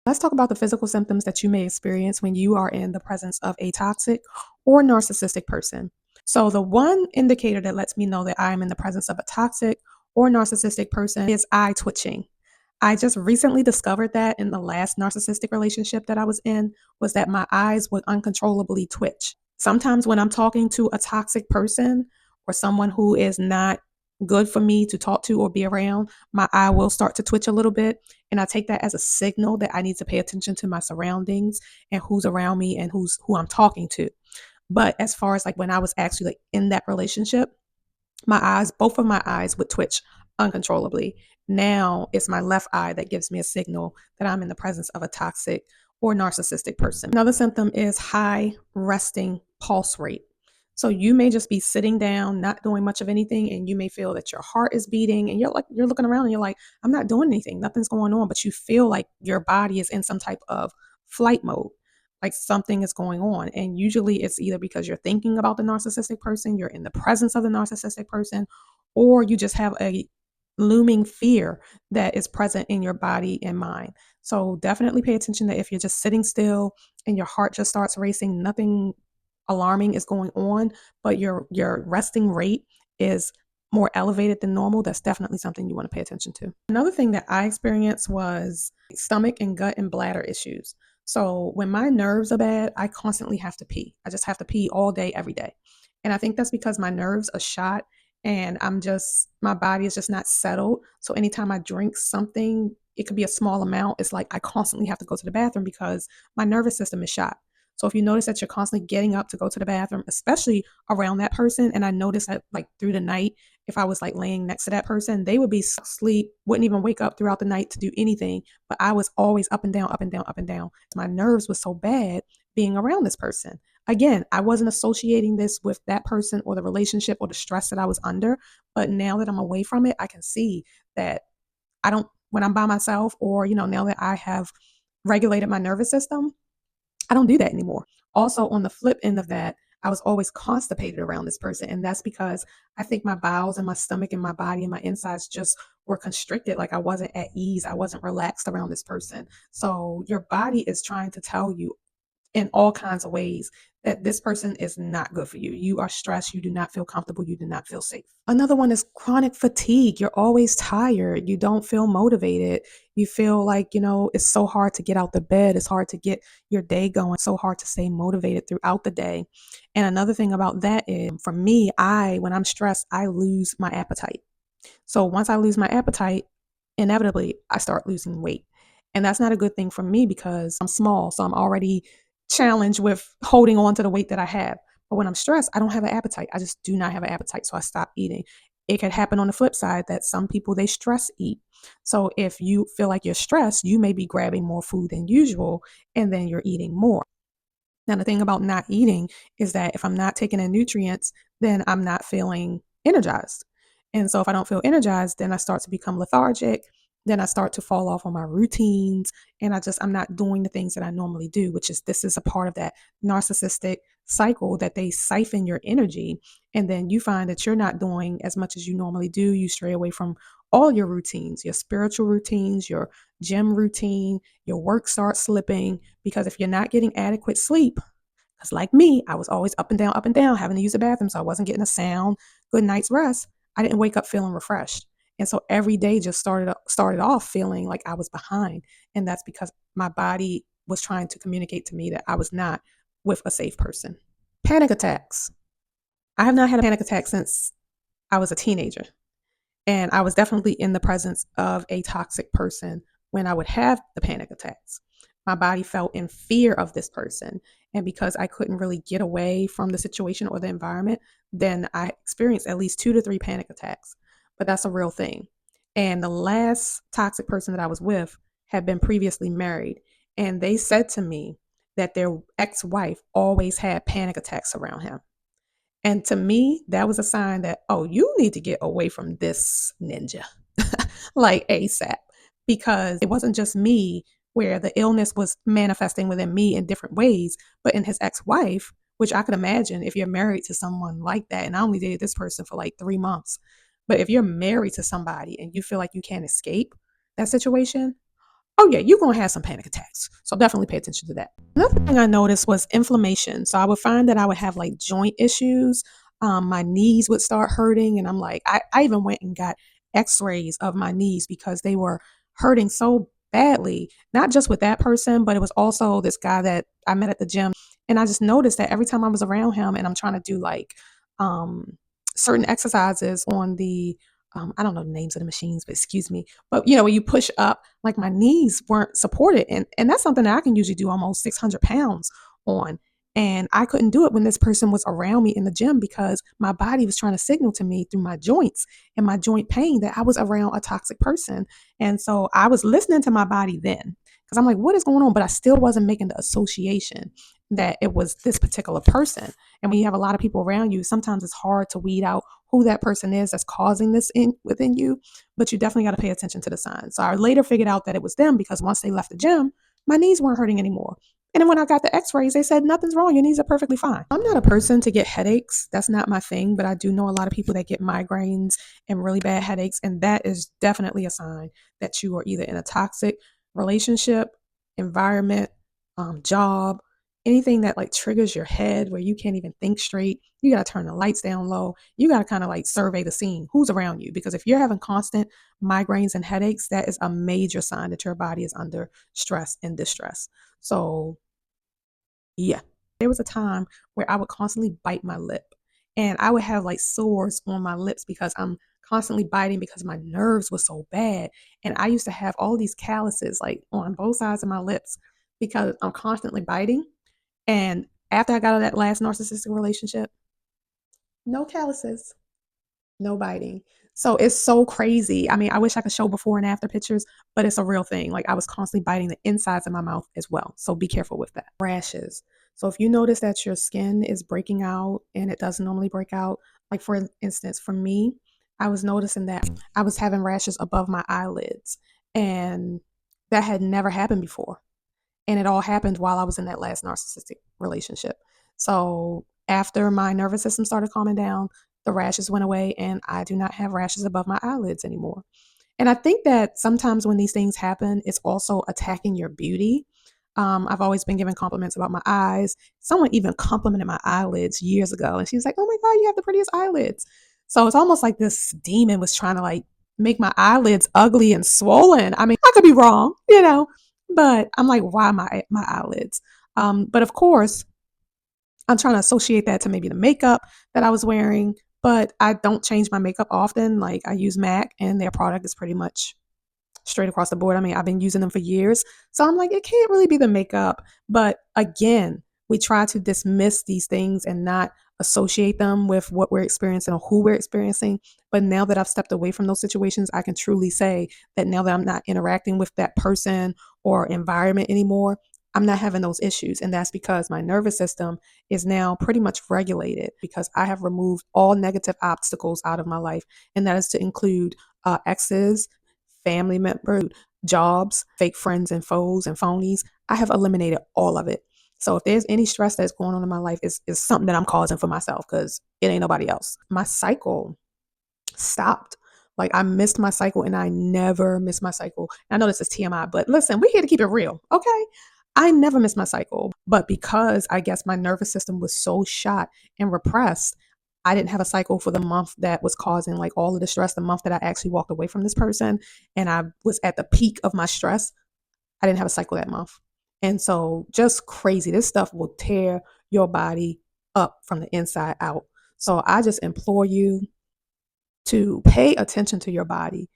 Let's talk about the physical symptoms that you may experience when you are in the presence of a toxic or narcissistic person. So, the one indicator that lets me know that I am in the presence of a toxic or narcissistic person is eye twitching. I just recently discovered that in the last narcissistic relationship that I was in was that my eyes would uncontrollably twitch. Sometimes when I'm talking to a toxic person or someone who is not good for me to talk to or be around, my eye will start to twitch a little bit. And I take that as a signal that I need to pay attention to my surroundings and who's around me and who I'm talking to. But as far as like when I was actually like in that relationship, my eyes, both of my eyes would twitch uncontrollably. Now it's my left eye that gives me a signal that I'm in the presence of a toxic or narcissistic person. Another symptom is high resting pulse rate. So you may just be sitting down, not doing much of anything, and you may feel that your heart is beating and you're looking around and you're like, I'm not doing anything, nothing's going on, but you feel like your body is in some type of flight mode, like something is going on. And usually it's either because you're thinking about the narcissistic person, you're in the presence of the narcissistic person, or you just have a looming fear that is present in your body and mind. So definitely pay attention that if you're just sitting still and your heart just starts racing, nothing alarming is going on, but your resting rate is more elevated than normal, that's definitely something you want to pay attention to. Another thing that I experienced was stomach and gut and bladder issues. So when my nerves are bad, I constantly have to pee. I just have to pee all day, every day. And I think that's because my nerves are shot and my body is just not settled. So anytime I drink something, it could be a small amount. It's like I constantly have to go to the bathroom because my nervous system is shot. So if you notice that you're constantly getting up to go to the bathroom, especially around that person, and I noticed that like through the night, if I was like laying next to that person, they would be asleep, wouldn't even wake up throughout the night to do anything. But I was always up and down, up and down, up and down. My nerves was so bad being around this person. Again, I wasn't associating this with that person or the relationship or the stress that I was under. But now that I'm away from it, I can see that I don't, when I'm by myself or, now that I have regulated my nervous system, I don't do that anymore. Also, on the flip end of that, I was always constipated around this person. And that's because I think my bowels and my stomach and my body and my insides just were constricted. Like I wasn't at ease. I wasn't relaxed around this person. So your body is trying to tell you in all kinds of ways that this person is not good for you. You are stressed. You do not feel comfortable. You do not feel safe. Another one is chronic fatigue. You're always tired. You don't feel motivated. You feel like, it's so hard to get out the bed. It's hard to get your day going. So hard to stay motivated throughout the day. And another thing about that is for me, when I'm stressed, I lose my appetite. So once I lose my appetite, inevitably I start losing weight. And that's not a good thing for me because I'm small. So I'm already challenged with holding on to the weight that I have. But when I'm stressed, I don't have an appetite. I just do not have an appetite. So I stop eating. It could happen on the flip side that some people they stress eat. So if you feel like you're stressed, you may be grabbing more food than usual and then you're eating more. Now, the thing about not eating is that if I'm not taking in nutrients, then I'm not feeling energized. And so if I don't feel energized, then I start to become lethargic. Then I start to fall off on my routines. And I'm not doing the things that I normally do, this is a part of that narcissistic cycle that they siphon your energy. And then you find that you're not doing as much as you normally do. You stray away from all your routines, your spiritual routines, your gym routine, your work starts slipping because if you're not getting adequate sleep, because like me, I was always up and down, having to use the bathroom, so I wasn't getting a sound, good night's rest. I didn't wake up feeling refreshed. And so every day just started off feeling like I was behind. And that's because my body was trying to communicate to me that I was not with a safe person. Panic attacks. I have not had a panic attack since I was a teenager. And I was definitely in the presence of a toxic person when I would have the panic attacks. My body felt in fear of this person. And because I couldn't really get away from the situation or the environment, then I experienced at least 2 to 3 panic attacks. But that's a real thing. And the last toxic person that I was with had been previously married. And they said to me that their ex wife always had panic attacks around him. And to me, that was a sign that, oh, you need to get away from this ninja like ASAP, because it wasn't just me where the illness was manifesting within me in different ways, but in his ex wife, which I could imagine if you're married to someone like that. And I only dated this person for like 3 months. But if you're married to somebody and you feel like you can't escape that situation, oh yeah, you're gonna have some panic attacks. So definitely pay attention to that. Another thing I noticed was inflammation. So I would find that I would have like joint issues. My knees would start hurting, and I'm like, I even went and got X-rays of my knees because they were hurting so badly. Not just with that person, but it was also this guy that I met at the gym, and I just noticed that every time I was around him, and I'm trying to do like um, certain exercises on the I don't know the names of the machines, but excuse me. But when you push up, like my knees weren't supported, and that's something that I can usually do almost 600 pounds on. And I couldn't do it when this person was around me in the gym because my body was trying to signal to me through my joints and my joint pain that I was around a toxic person. And so I was listening to my body then because I'm like, what is going on? But I still wasn't making the association that it was this particular person. And when you have a lot of people around you, sometimes it's hard to weed out who that person is that's causing this within you, but you definitely got to pay attention to the signs. So I later figured out that it was them because once they left the gym, my knees weren't hurting anymore. And then when I got the x-rays, they said nothing's wrong. Your knees are perfectly fine. I'm not a person to get headaches. That's not my thing, but I do know a lot of people that get migraines and really bad headaches. And that is definitely a sign that you are either in a toxic relationship, environment, job, anything that like triggers your head where you can't even think straight. You got to turn the lights down low. You got to kind of like survey the scene, who's around you, because if you're having constant migraines and headaches, that is a major sign that your body is under stress and distress. So yeah, there was a time where I would constantly bite my lip, and I would have like sores on my lips because I'm constantly biting because my nerves were so bad. And I used to have all these calluses like on both sides of my lips because I'm constantly biting. And after I got out of that last narcissistic relationship, no calluses, no biting. So it's so crazy. I mean, I wish I could show before and after pictures, but it's a real thing. Like I was constantly biting the insides of my mouth as well. So be careful with that. Rashes. So if you notice that your skin is breaking out and it doesn't normally break out, like for instance, for me, I was noticing that I was having rashes above my eyelids, and that had never happened before. And it all happened while I was in that last narcissistic relationship. So after my nervous system started calming down, the rashes went away, and I do not have rashes above my eyelids anymore. And I think that sometimes when these things happen, it's also attacking your beauty. I've always been given compliments about my eyes. Someone even complimented my eyelids years ago, and she was like, "Oh my God, you have the prettiest eyelids." So it's almost like this demon was trying to like make my eyelids ugly and swollen. I mean, I could be wrong, but I'm like, why my eyelids? But of course, I'm trying to associate that to maybe the makeup that I was wearing, but I don't change my makeup often. Like I use MAC, and their product is pretty much straight across the board. I mean, I've been using them for years. So I'm like, it can't really be the makeup. But again, we try to dismiss these things and not associate them with what we're experiencing or who we're experiencing. But now that I've stepped away from those situations, I can truly say that now that I'm not interacting with that person or environment anymore, I'm not having those issues. And that's because my nervous system is now pretty much regulated because I have removed all negative obstacles out of my life. And that is to include exes, family members, jobs, fake friends and foes and phonies. I have eliminated all of it. So if there's any stress that's going on in my life, is something that I'm causing for myself because it ain't nobody else. My cycle stopped. Like I missed my cycle, and I never miss my cycle. I know this is TMI, but listen, we're here to keep it real, okay? I never miss my cycle, but because I guess my nervous system was so shot and repressed, I didn't have a cycle for the month that was causing like all of the stress. The month that I actually walked away from this person and I was at the peak of my stress, I didn't have a cycle that month. And so just crazy. This stuff will tear your body up from the inside out. So I just implore you to pay attention to your body.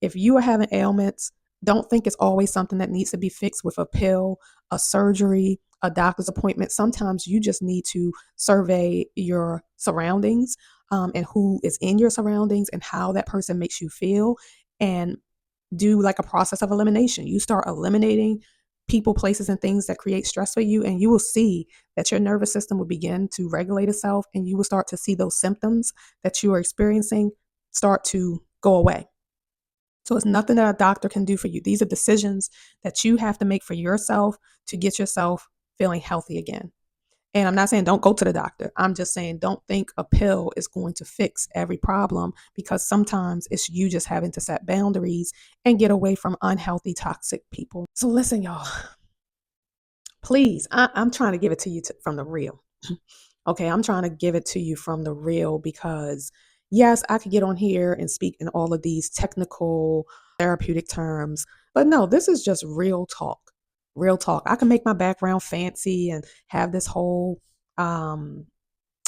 If you are having ailments, don't think it's always something that needs to be fixed with a pill, a surgery, a doctor's appointment. Sometimes you just need to survey your surroundings, and who is in your surroundings and how that person makes you feel, and do like a process of elimination. You start eliminating people, places, and things that create stress for you, and you will see that your nervous system will begin to regulate itself, and you will start to see those symptoms that you are experiencing start to go away. So it's nothing that a doctor can do for you. These are decisions that you have to make for yourself to get yourself feeling healthy again. And I'm not saying don't go to the doctor. I'm just saying don't think a pill is going to fix every problem, because sometimes it's you just having to set boundaries and get away from unhealthy, toxic people. So listen, y'all, please, I'm trying to give it to you from the real. Okay, I'm trying to give it to you from the real, because yes, I could get on here and speak in all of these technical therapeutic terms, but no, this is just real talk. Real talk. I can make my background fancy and have this whole um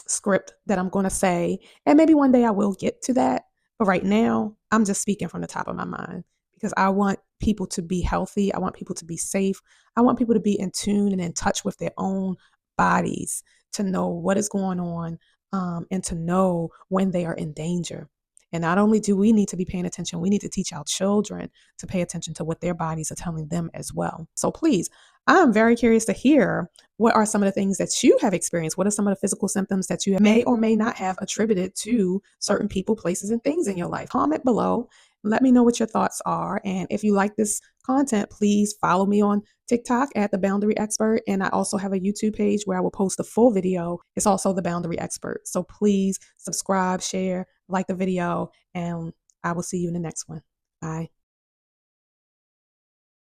script that I'm going to say. And maybe one day I will get to that. But right now, I'm just speaking from the top of my mind, because I want people to be healthy. I want people to be safe. I want people to be in tune and in touch with their own bodies, to know what is going on, and to know when they are in danger. And not only do we need to be paying attention, we need to teach our children to pay attention to what their bodies are telling them as well. So please, I'm very curious to hear, what are some of the things that you have experienced? What are some of the physical symptoms that you may or may not have attributed to certain people, places, and things in your life? Comment below. Let me know what your thoughts are. And if you like this content, please follow me on TikTok at The Boundary Expert. And I also have a YouTube page where I will post the full video. It's also The Boundary Expert. So please subscribe, share, like the video, and I will see you in the next one. Bye.